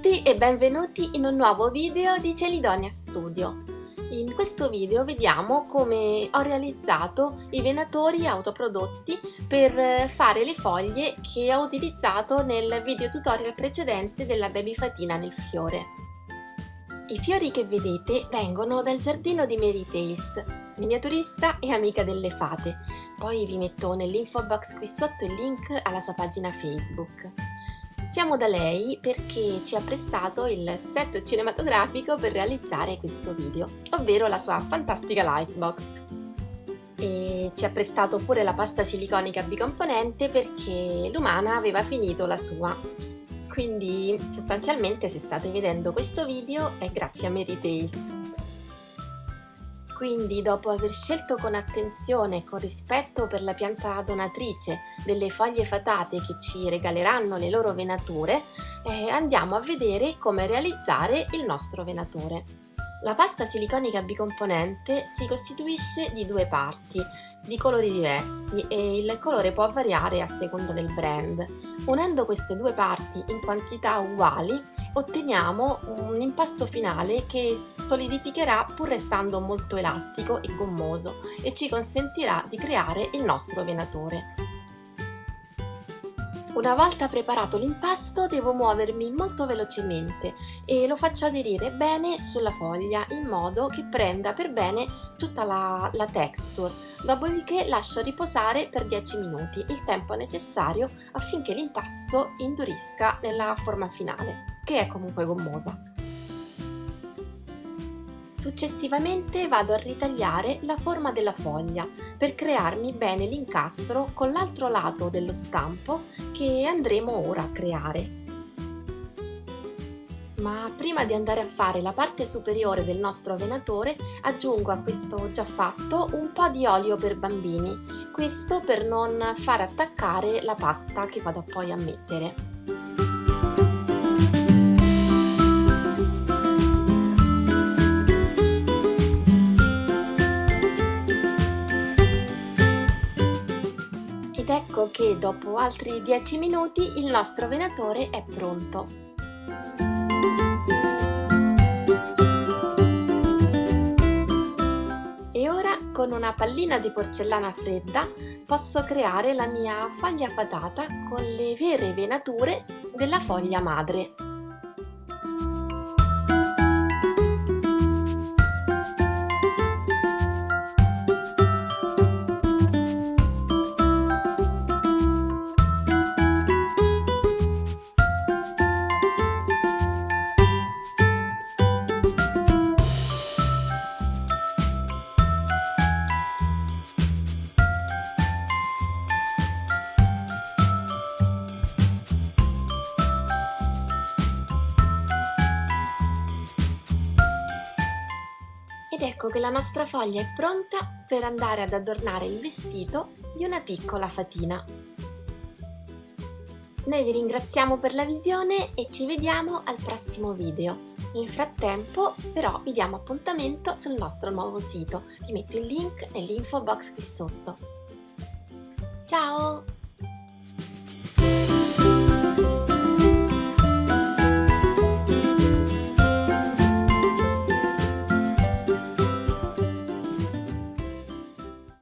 tutti e benvenuti in un nuovo video di Celidonia Studio. In questo video vediamo come ho realizzato i venatori autoprodotti per fare le foglie che ho utilizzato nel video tutorial precedente della baby fatina nel fiore. I fiori che vedete vengono dal giardino di Mary Tales, miniaturista e amica delle fate. Poi vi metto nell'info box qui sotto il link alla sua pagina Facebook. Siamo da lei perché ci ha prestato il set cinematografico per realizzare questo video, ovvero la sua fantastica lightbox. E ci ha prestato pure la pasta siliconica bicomponente perché l'umana aveva finito la sua. Quindi sostanzialmente, se state vedendo questo video, è grazie a Mary Tales. Quindi, dopo aver scelto con attenzione e con rispetto per la pianta donatrice delle foglie fatate che ci regaleranno le loro venature, andiamo a vedere come realizzare il nostro venatore. La pasta siliconica bicomponente si costituisce di due parti, di colori diversi, e il colore può variare a seconda del brand. Unendo queste due parti in quantità uguali, otteniamo un impasto finale che solidificherà pur restando molto elastico e gommoso e ci consentirà di creare il nostro venatore. Una volta preparato l'impasto devo muovermi molto velocemente e lo faccio aderire bene sulla foglia in modo che prenda per bene tutta la texture, dopodiché lascio riposare per 10 minuti, il tempo necessario affinché l'impasto indurisca nella forma finale, che è comunque gommosa. Successivamente vado a ritagliare la forma della foglia per crearmi bene l'incastro con l'altro lato dello stampo che andremo ora a creare. Ma prima di andare a fare la parte superiore del nostro venatore aggiungo a questo già fatto un po' di olio per bambini, questo per non far attaccare la pasta che vado poi a mettere. Ed ecco che dopo altri 10 minuti il nostro venatore è pronto. E ora con una pallina di porcellana fredda posso creare la mia foglia fatata con le vere venature della foglia madre. Ed ecco che la nostra foglia è pronta per andare ad adornare il vestito di una piccola fatina. Noi vi ringraziamo per la visione e ci vediamo al prossimo video. Nel frattempo però vi diamo appuntamento sul nostro nuovo sito. Vi metto il link nell'info box qui sotto. Ciao!